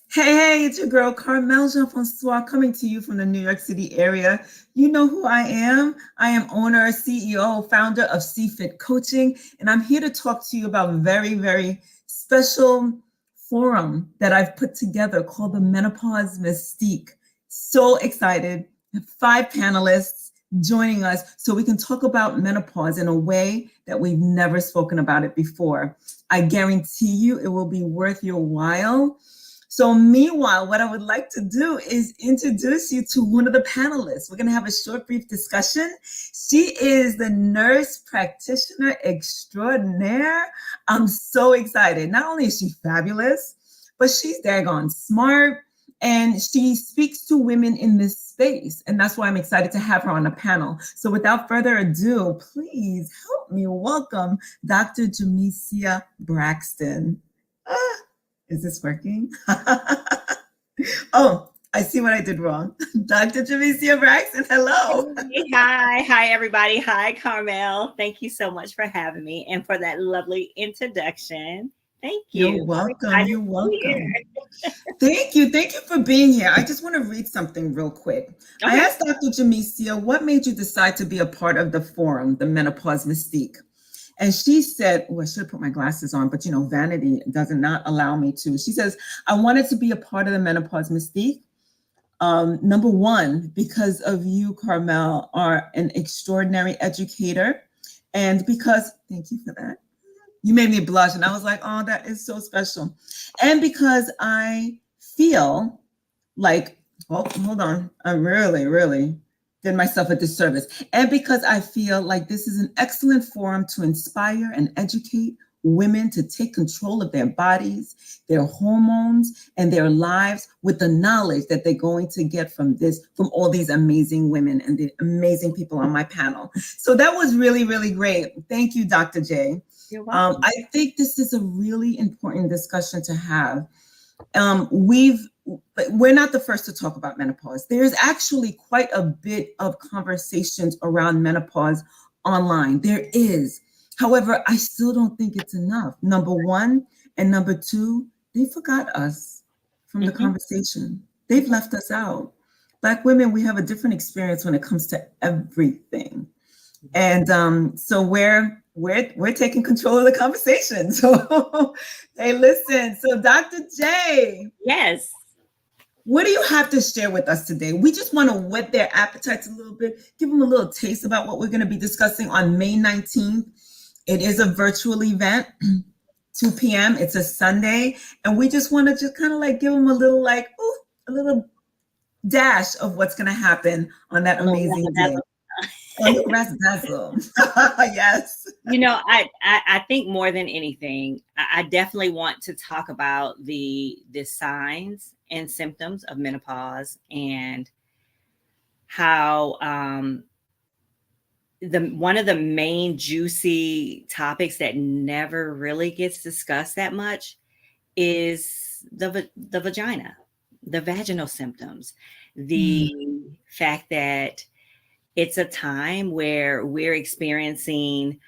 Hey, it's your girl Carmelle Jean-Francois coming to you from the New York City area. You know who I am. I am owner, CEO, founder of CFIT Coaching, and I'm here to talk to you about a very, very special forum that I've put together called the Menopause Mystique. So excited. I have 5 panelists joining us so we can talk about menopause in a way that we've never spoken about it before. I guarantee you it will be worth your while. So meanwhile, what I would like to do is introduce you to one of the panelists. We're going to have a short, brief discussion. She is the nurse practitioner extraordinaire. I'm so excited. Not only is she fabulous, but she's daggone smart and she speaks to women in this space. And that's why I'm excited to have her on the panel. So without further ado, please help me welcome Dr. Jemecia Braxton. Is this working? Oh, I see what I did wrong. Dr. Jemecia Braxton, hello. Hi, everybody. Hi, Carmelle. Thank you so much for having me and for that lovely introduction. Thank you. You're welcome. You're welcome. Thank you. Thank you for being here. I just want to read something real quick. Okay. I asked Dr. Jemecia, what made you decide to be a part of the forum, the Menopause Mystique? And she said, well, I should have put my glasses on, but vanity does not allow me to. She says, I wanted to be a part of the Menopause Mystique. Number one, because of you, Carmelle, are an extraordinary educator. And because, thank you for that. You made me blush. And I was like, oh, that is so special. And because I feel like, oh, hold on. I really did myself a disservice. And because I feel like this is an excellent forum to inspire and educate women to take control of their bodies, their hormones, and their lives with the knowledge that they're going to get from all these amazing women and the amazing people on my panel. So that was really, really great. Thank you, Dr. J. You're welcome. I think this is a really important discussion to have. We're not the first to talk about menopause. There's actually quite a bit of conversations around menopause online. There is. However, I still don't think it's enough. Number one, and number two, they forgot us from the conversation. They've left us out. Black women, we have a different experience when it comes to everything. And so we're taking control of the conversation. So, hey, listen. So, Dr. J. Yes. What do you have to share with us today? We just want to whet their appetites a little bit, give them a little taste about what we're going to be discussing on May 19th. It is a virtual event, 2 p.m. It's a Sunday. And we just want to just kind of like give them a little a little dash of what's going to happen on that amazing day. Yes. I think more than anything, I definitely want to talk about the signs and symptoms of menopause and how one of the main juicy topics that never really gets discussed that much is the vagina, the vaginal symptoms, the fact that it's a time where we're experiencing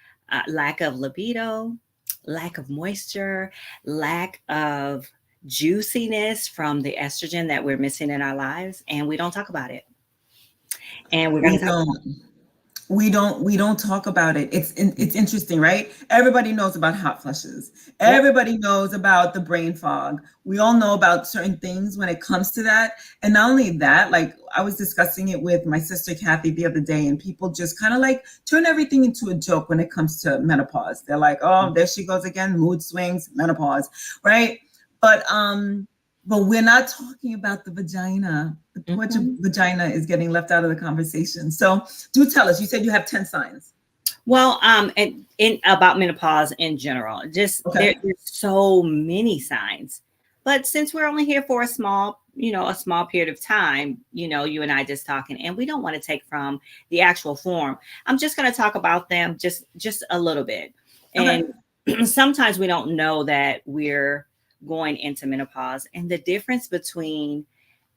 lack of libido, lack of moisture, lack of juiciness from the estrogen that we're missing in our lives, and we don't talk about it. And we're going to talk about it. We don't talk about it. It's interesting, right? Everybody knows about hot flushes. Everybody knows about the brain fog. We all know about certain things when it comes to that. And not only that, like I was discussing it with my sister Kathy the other day, and people just kind of like turn everything into a joke when it comes to menopause. They're like, oh, there she goes again, mood swings, menopause, right? But we're not talking about the vagina. The poor vagina is getting left out of the conversation. So do tell us. You said you have 10 signs. Well, and about menopause in general, just there's so many signs. But since we're only here for a small period of time, you and I just talking, and we don't want to take from the actual forum. I'm just going to talk about them just a little bit. And sometimes we don't know that we're going into menopause, and the difference between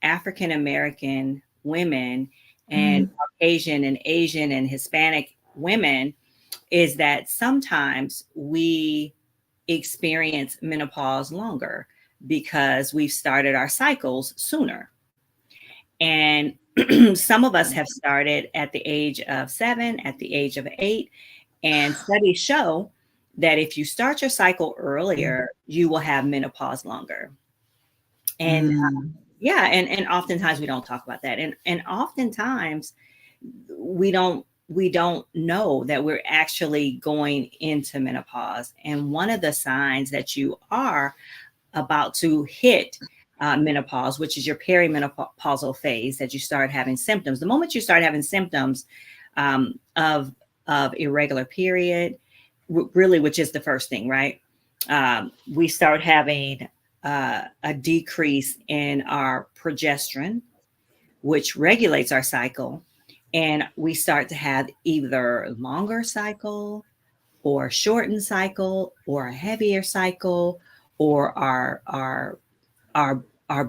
African American women and Caucasian and Asian and Hispanic women is that sometimes we experience menopause longer because we've started our cycles sooner. And some of us have started at the age of 7, at the age of 8. And studies show that if you start your cycle earlier, you will have menopause longer. And yeah, and oftentimes we don't talk about that. And oftentimes we don't know that we're actually going into menopause. And one of the signs that you are about to hit menopause, which is your perimenopausal phase, that you start having symptoms. The moment you start having symptoms of irregular period, really, which is the first thing, right? We start having a decrease in our progesterone, which regulates our cycle. And we start to have either longer cycle or shortened cycle or a heavier cycle, or our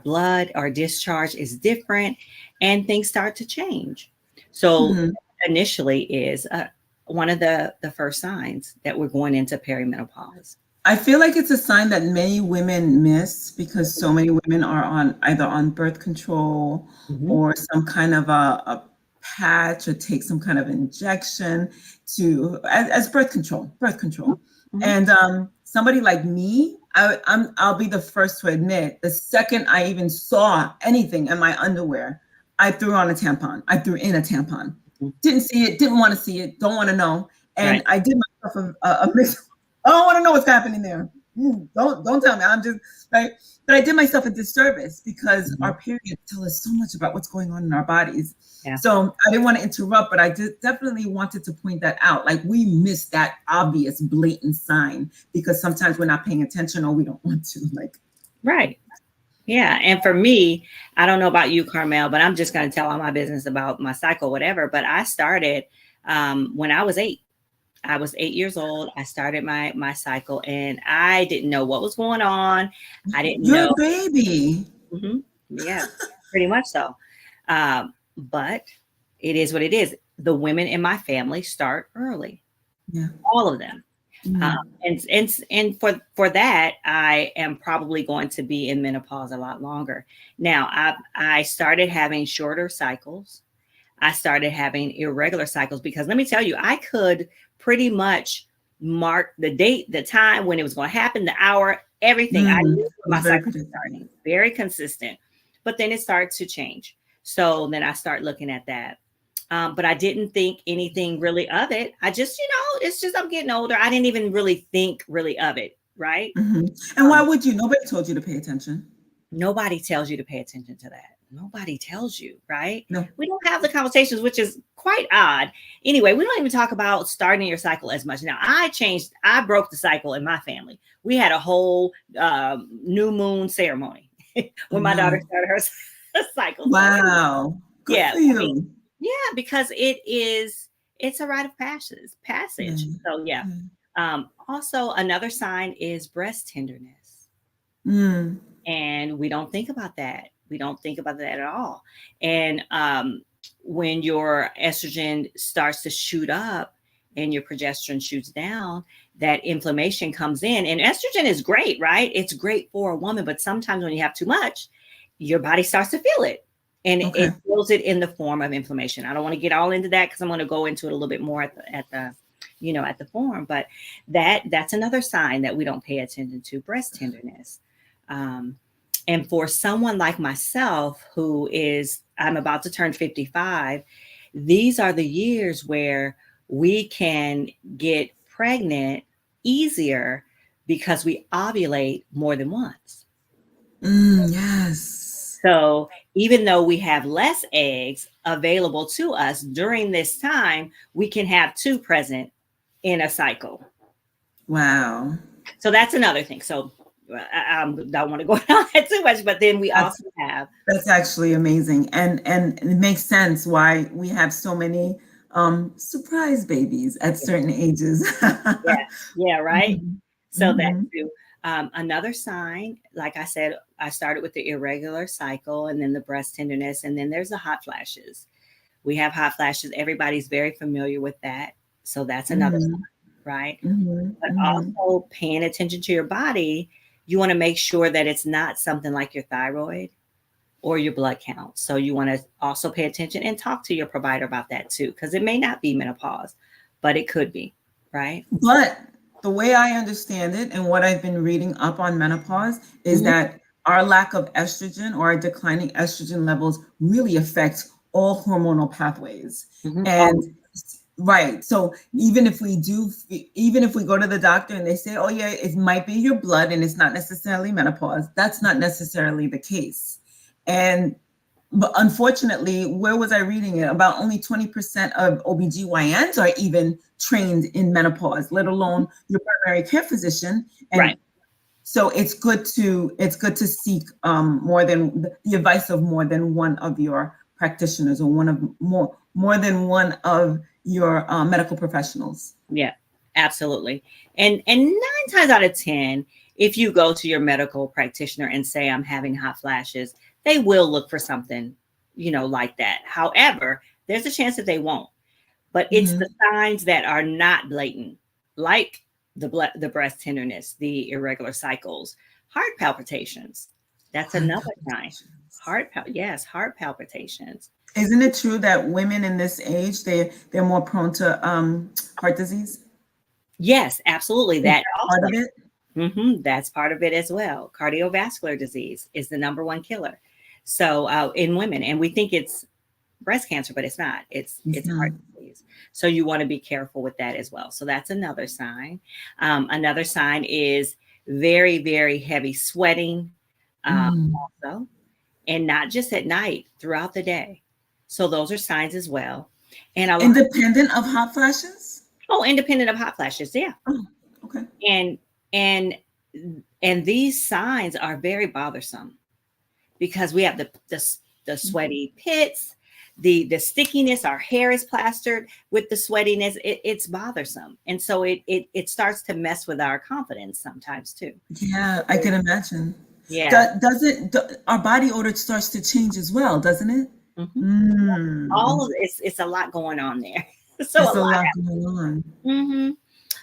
blood, our discharge is different, and things start to change. So initially is one of the first signs that we're going into perimenopause. I feel like it's a sign that many women miss because so many women are either on birth control or some kind of a patch, or take some kind of injection as birth control. And somebody like me, I'll be the first to admit, the second I even saw anything in my underwear, I threw on a tampon. I threw in a tampon. Didn't see it, didn't want to see it, don't want to know. And I did myself a mix. I don't want to know what's happening there. Don't tell me. I'm just right. But I did myself a disservice because our periods tell us so much about what's going on in our bodies. Yeah. So I didn't want to interrupt, but I definitely wanted to point that out. Like, we miss that obvious, blatant sign because sometimes we're not paying attention, or we don't want to. Right. Yeah. And for me, I don't know about you, Carmelle, but I'm just going to tell all my business about my cycle, whatever. But I started when I was 8. I was 8 years old. I started my cycle, and I didn't know what was going on. I didn't know. You're a baby. Yeah, pretty much so. But it is what it is. The women in my family start early. Yeah, all of them. And for that, I am probably going to be in menopause a lot longer. Now, I started having shorter cycles. I started having irregular cycles because, let me tell you, I could pretty much mark the date, the time when it was going to happen, the hour, everything. I knew my cycle was starting. Very consistent. But then it started to change. So then I start looking at that. But I didn't think anything really of it. I just, it's just I'm getting older. I didn't even really think really of it. Right. And why would you? Nobody told you to pay attention. Nobody tells you to pay attention to that. Nobody tells you, right? No. We don't have the conversations, which is quite odd. Anyway, we don't even talk about starting your cycle as much. Now, I broke the cycle in my family. We had a whole new moon ceremony when my daughter started her cycle. Wow. Good for you. Because it's a rite of passage. So yeah. Also, another sign is breast tenderness. And we don't think about that. We don't think about that at all. And when your estrogen starts to shoot up and your progesterone shoots down, that inflammation comes in. And estrogen is great, right? It's great for a woman. But sometimes when you have too much, your body starts to feel it. And it feels it in the form of inflammation. I don't want to get all into that because I'm going to go into it a little bit more at the form. But that's another sign that we don't pay attention to, breast tenderness. And for someone like myself, I'm about to turn 55, these are the years where we can get pregnant easier because we ovulate more than once. Yes. So even though we have less eggs available to us during this time, we can have 2 present in a cycle. Wow. So that's another thing. So I don't want to go on that too much, but then we also have. That's actually amazing. And it makes sense why we have so many surprise babies at certain ages. Yeah, right. So that's too. Another sign, like I said, I started with the irregular cycle and then the breast tenderness, and then there's the hot flashes. We have hot flashes. Everybody's very familiar with that. So that's another sign, right? But also paying attention to your body you want to make sure that it's not something like your thyroid or your blood count. So you want to also pay attention and talk to your provider about that too, because it may not be menopause, but it could be, right? But the way I understand it and what I've been reading up on menopause is Mhm. that our lack of estrogen or our declining estrogen levels really affects all hormonal pathways. Mhm. And right. So even if we go to the doctor and they say, oh, yeah, it might be your blood and it's not necessarily menopause, that's not necessarily the case. But unfortunately, where was I reading it? About only 20% of OBGYNs are even trained in menopause, let alone your primary care physician. And Right. so it's good to seek more than the advice of more than one of your practitioners or more than one of your medical professionals. Yeah, absolutely. And 9 times out of 10, if you go to your medical practitioner and say, I'm having hot flashes, they will look for something, like that. However, there's a chance that they won't. But it's the signs that are not blatant, like the breast tenderness, the irregular cycles, heart palpitations. That's Heart another sign. palpitations. Yes, heart palpitations. Isn't it true that women in this age they're more prone to heart disease? Yes, absolutely. Is That that part also. of it? That's part of it as well. Cardiovascular disease is the number one killer. So in women, and we think it's breast cancer, but it's not. It's heart disease. So you want to be careful with that as well. So that's another sign. Another sign is very, very heavy sweating, also, and not just at night, throughout the day. So those are signs as well. And a lot. Independent of hot flashes? Independent of hot flashes, yeah. Oh, okay. And and and these signs are very bothersome because we have the sweaty pits, the stickiness. Our hair is plastered with the sweatiness. It's bothersome, and so it starts to mess with our confidence sometimes too. Yeah, I can imagine. Yeah. Our body odor starts to change as well, doesn't it? Mhm. All Mm. of it's a lot going on there. So It's a a lot. lot going on.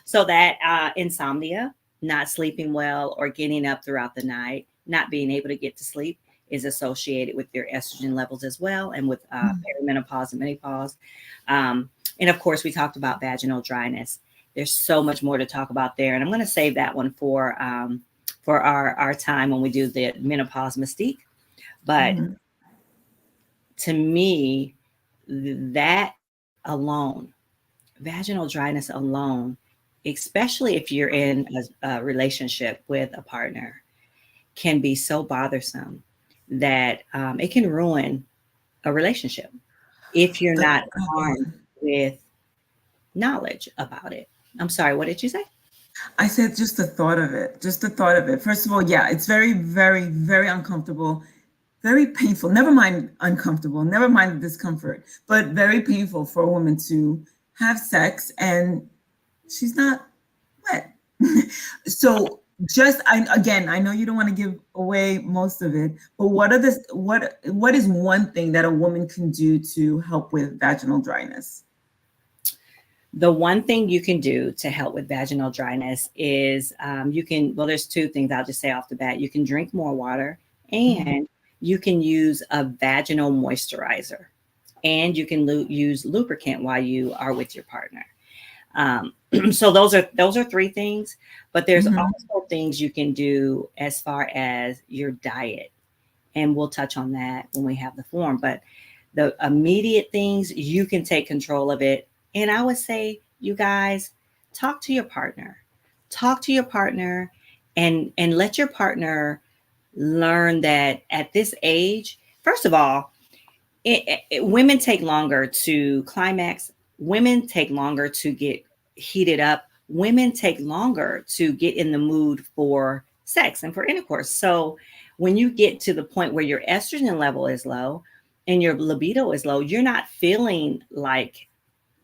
So that insomnia, not sleeping well or getting up throughout the night, not being able to get to sleep is associated with your estrogen levels as well, and with perimenopause and menopause. And of course, we talked about vaginal dryness. There's so much more to talk about there, and I'm going to save that one for our time when we do the menopause mystique. But to me, that alone, vaginal dryness alone, especially if you're in a relationship with a partner, can be so bothersome that it can ruin a relationship if you're The- not armed with knowledge about it. I'm sorry, what did you say? I said just the thought of it, just the thought of it. First of all, yeah, it's very, very, very uncomfortable, very painful. Never mind uncomfortable, never mind the discomfort, but very painful for a woman to have sex and she's not wet. So I know you don't want to give away most of it, but what is one thing that a woman can do to help with vaginal dryness? The one thing you can do to help with vaginal dryness is there's two things I'll just say off the bat. You can drink more water, and you can use a vaginal moisturizer, and you can use lubricant while you are with your partner. So those are three things, but there's also things you can do as far as your diet. And we'll touch on that when we have the form, but the immediate things, you can take control of it. And I would say, you guys, talk to your partner, and let your partner learn that at this age, first of all, women take longer to climax. Women take longer to get heated up. Women take longer to get in the mood for sex and for intercourse. So when you get to the point where your estrogen level is low and your libido is low, you're not feeling like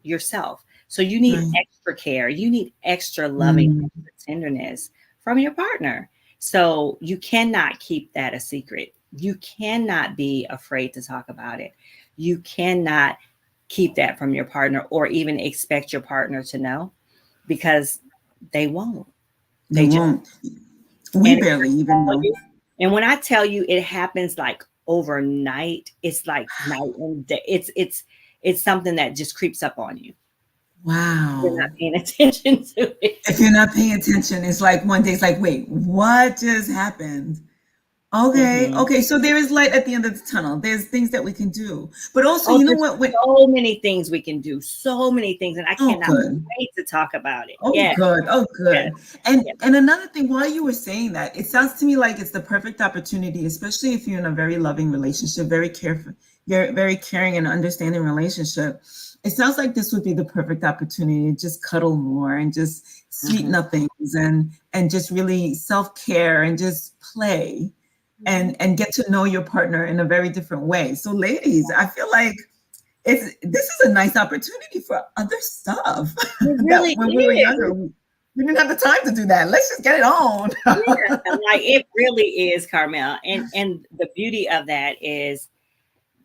yourself. So you need extra care. You need extra loving, extra tenderness from your partner. So you cannot keep that a secret. You cannot be afraid to talk about it. You cannot keep that from your partner or even expect your partner to know, because they won't. They won't. We barely even know. And when I tell you it happens like overnight, it's like night and day. It's something that just creeps up on you. You're Wow. not paying attention to it. If you're not paying attention, it's like one day it's like, wait, what just happened? Okay, Mm-hmm. okay. So there is light at the end of the tunnel. There's things that we can do. But also, Oh, you know there's what? so many things we can do. So many things, and I Oh, cannot good. wait to talk about it. Oh, Yes, good. Oh, yes, good. yes. And another thing, while you were saying that, it sounds to me like it's the perfect opportunity, especially if you're in a very loving relationship, very careful, you're very caring and understanding relationship. It sounds like this would be the perfect opportunity to just cuddle more and just sweeten Mm-hmm. up things and just really self-care and just play and get to know your partner in a very different way. So ladies, I feel like this is a nice opportunity for other stuff It that really when we were is. younger, we didn't have the time to do that. Let's just get it on. Yeah, like it really is, Carmel. And the beauty of that is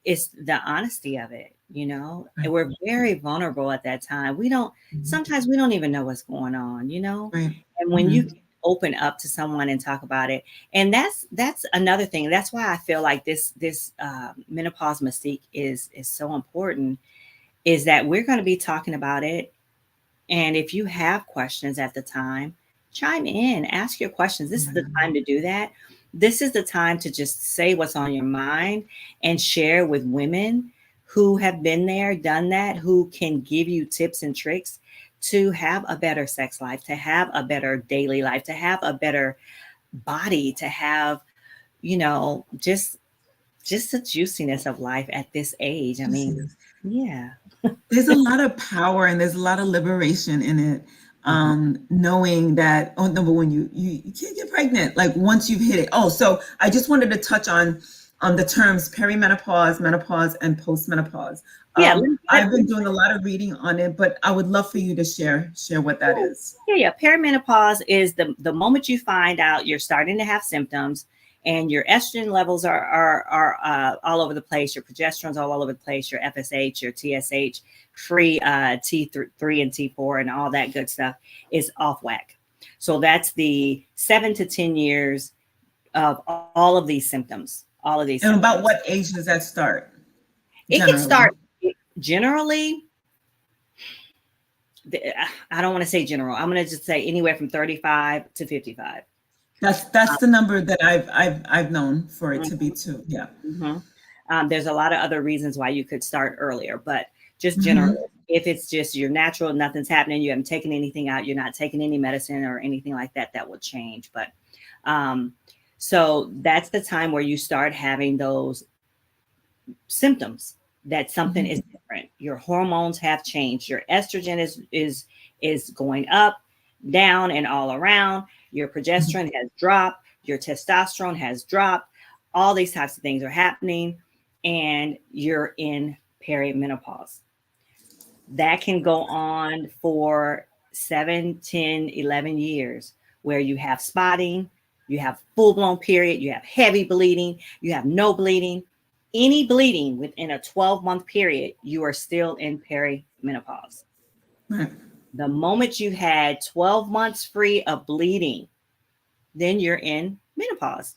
the honesty of it, you know. And Right, we're very vulnerable at that time. We don't mhm, sometimes we don't even know what's going on, you know. right, And when you mhm, can open up to someone and talk about it, and that's another thing. That's why I feel like this menopause mystique is so important. Is that we're going to be talking about it, and if you have questions at the time, chime in, ask your questions. This is the time to do that. This is the time to just say what's on your mind and share with women who have been there, done that, who can give you tips and tricks to have a better sex life, to have a better daily life, to have a better body, to have, you know, just the juiciness of life at this age. I mean, mhm. yeah. There's a lot of power and there's a lot of liberation in it. Mhm. Knowing that, oh, number one, you can't get pregnant like once you've hit it. Oh, so I just wanted to touch on the terms perimenopause, menopause, and postmenopause. Yeah, I've been doing a lot of reading on it, but I would love for you to share what that is. yeah. Perimenopause is the moment you find out you're starting to have symptoms and your estrogen levels are all over the place, your progesterone's all over the place, your FSH, your TSH, free T3 and T4, and all that good stuff is off whack. So that's the 7 to 10 years of all of these symptoms. All of these And about symptoms. what age does that start It can generally? start generally. I don't want to say general. I'm going to just say anywhere from 35 to 55. That's the number that I've known for it to be Mhm, too. Yeah. mhm. There's a lot of other reasons why you could start earlier, but just generally, Hmm. if it's just you're natural, nothing's happening, you haven't taken anything out, you're not taking any medicine or anything like that, that will change. But um, so that's the time where you start having those symptoms that something Hmm. is different. Your hormones have changed. Your estrogen is going up, down, and all around. Your progesterone has dropped. Your testosterone has dropped. All these types of things are happening, and you're in perimenopause. That can go on for 7, 10, 11 years, where you have spotting, you have full blown period, you have heavy bleeding, you have no bleeding. Any bleeding within a 12-month period, you are still in perimenopause. Right. The moment you had 12 months free of bleeding, then you're in menopause.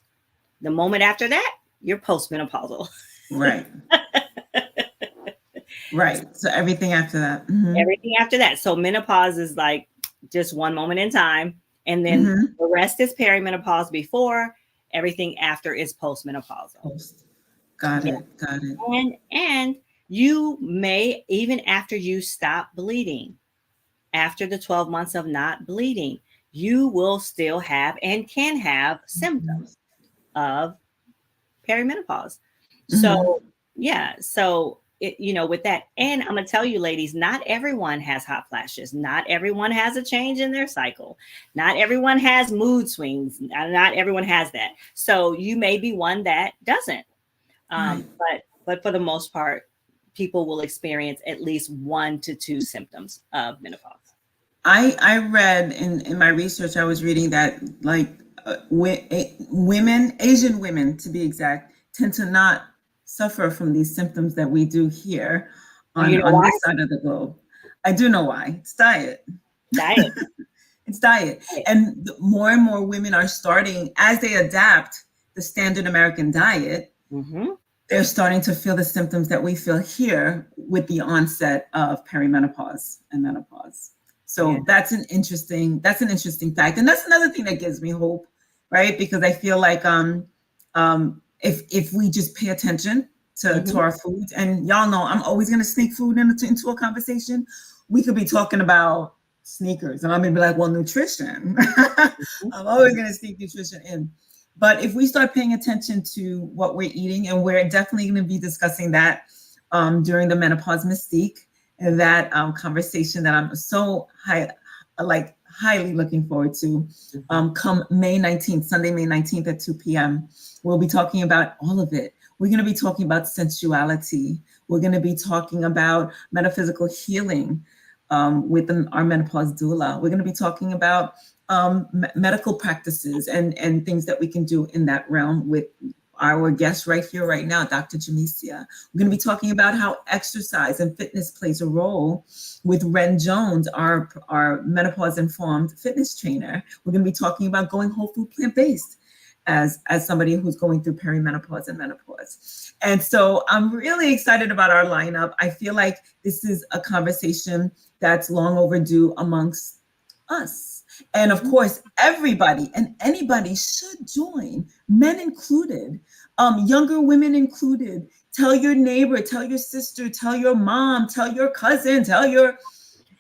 The moment after that, you're postmenopausal. Right. Right. So everything after that. Hmm. Everything after that. So menopause is like just one moment in time. And then Hmm. the rest is perimenopause before, everything after is postmenopausal. Post. Got Yeah. it. Got it. And you may, even after you stop bleeding, after the 12 months of not bleeding, you will still have and can have Hmm. symptoms of perimenopause. Hmm. So, yeah. So, with that, and I'm going to tell you, ladies, not everyone has hot flashes. Not everyone has a change in their cycle. Not everyone has mood swings. Not everyone has that. So, you may be one that doesn't. Right. But for the most part, people will experience at least 1 to 2 symptoms of menopause. I read in my research, I was reading that like women, Asian women to be exact, tend to not suffer from these symptoms that we do here You know on why? this side of the globe. I do know why. It's diet. Diet. It's diet. And more and more women are starting, as they adapt the standard American diet, they're starting to feel the symptoms that we feel here with the onset of perimenopause and menopause. So that's an interesting fact. And that's another thing that gives me hope, right? Because I feel like if we just pay attention to our foods, and y'all know I'm always going to sneak food into a conversation. We could be talking about sneakers and I'm going to be like, well, nutrition. I'm always going to sneak nutrition in. But if we start paying attention to what we're eating, and we're definitely going to be discussing that during the Menopause Mystique, and that conversation that I'm so highly looking forward to, come May 19th, Sunday, May 19th at 2 p.m. We'll be talking about all of it. We're going to be talking about sensuality. We're going to be talking about metaphysical healing with our menopause doula. We're going to be talking about medical practices and things that we can do in that realm with our guest right here, right now, Dr. Jemecia. We're going to be talking about how exercise and fitness plays a role with Ren Jones, our menopause-informed fitness trainer. We're going to be talking about going whole food plant-based as somebody who's going through perimenopause and menopause. And so I'm really excited about our lineup. I feel like this is a conversation that's long overdue amongst us. And of course, everybody and anybody should join, men included, younger women included. Tell your neighbor, tell your sister, tell your mom, tell your cousin, tell your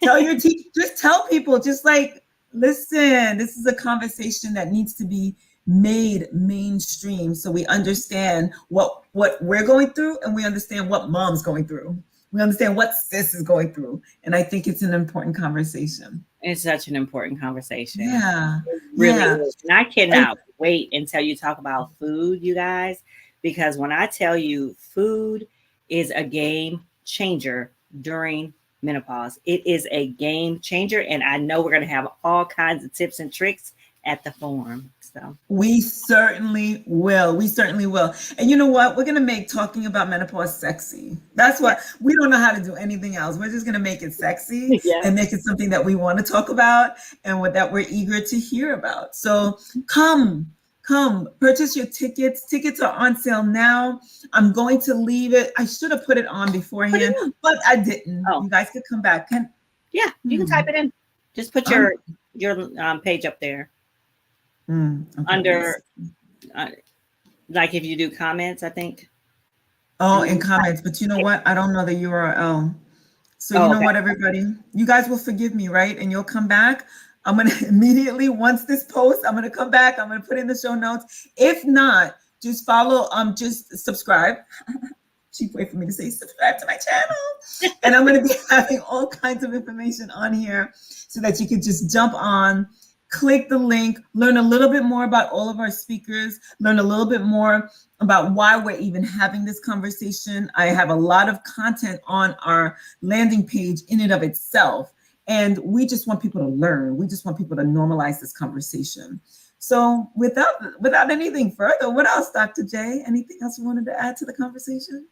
teacher. Just tell people, just like, listen, this is a conversation that needs to be made mainstream so we understand what we're going through, and we understand what mom's going through. We understand what sis is going through. And I think it's an important conversation. It's such an important conversation. Yeah. It really is. And I cannot wait until you talk about food, you guys, because when I tell you food is a game changer during menopause, it is a game changer. And I know we're going to have all kinds of tips and tricks at the forum. So we certainly will. We certainly will. And you know what? We're going to make talking about menopause sexy. That's what we don't know how to do anything else. We're just going to make it sexy and make it something that we want to talk about and that we're eager to hear about. So come purchase your tickets. Tickets are on sale now. I'm going to leave it. I should have put it on beforehand, but I didn't. You guys could come back. You can type it in. Just put your page up there. Okay, under like if you do comments, I think. In comments, but you know what? I don't know the URL. So you know what, everybody? You guys will forgive me, right? And you'll come back. I'm going to immediately, once this post, I'm going to come back. I'm going to put in the show notes. If not, just follow, just subscribe. Cheap way for me to say subscribe to my channel. And I'm going to be having all kinds of information on here so that you can just jump on, click the link, learn a little bit more about all of our speakers, learn a little bit more about why we're even having this conversation. I have a lot of content on our landing page in and of itself. And we just want people to learn. We just want people to normalize this conversation. So without anything further, what else, Dr. J? Anything else you wanted to add to the conversation?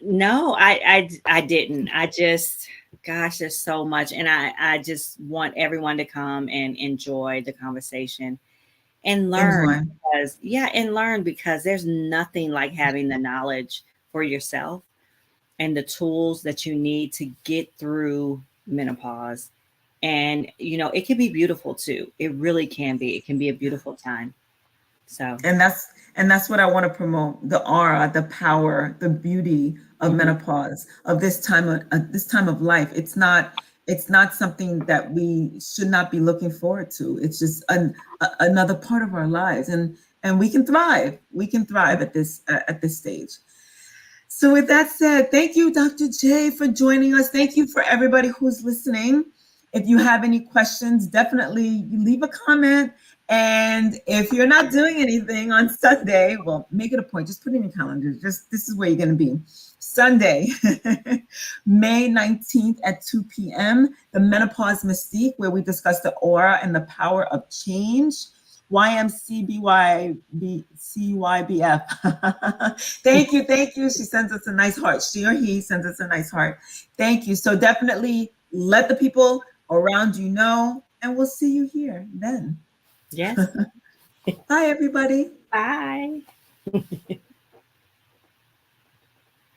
No, I didn't. I just, gosh, there's so much. And I just want everyone to come and enjoy the conversation and learn. Because there's nothing like having the knowledge for yourself and the tools that you need to get through menopause. And, it can be beautiful too. It really can be. It can be a beautiful time. So, and that's what I want to promote: the aura, the power, the beauty of menopause, of this time of life. It's not something that we should not be looking forward to. It's just another part of our lives, and we can thrive. We can thrive at this stage. So with that said, thank you, Dr. J, for joining us. Thank you for everybody who's listening. If you have any questions, definitely leave a comment. And if you're not doing anything on Sunday, well, make it a point. Just put it in your calendar. This is where you're going to be. Sunday, May 19th at 2 p.m., the Menopause Mystique, where we discuss the aura and the power of change. YMCBYBF. Thank you. She sends us a nice heart. She or he sends us a nice heart. Thank you. So definitely let the people around you know, and we'll see you here then. Yes. Bye, everybody. Bye.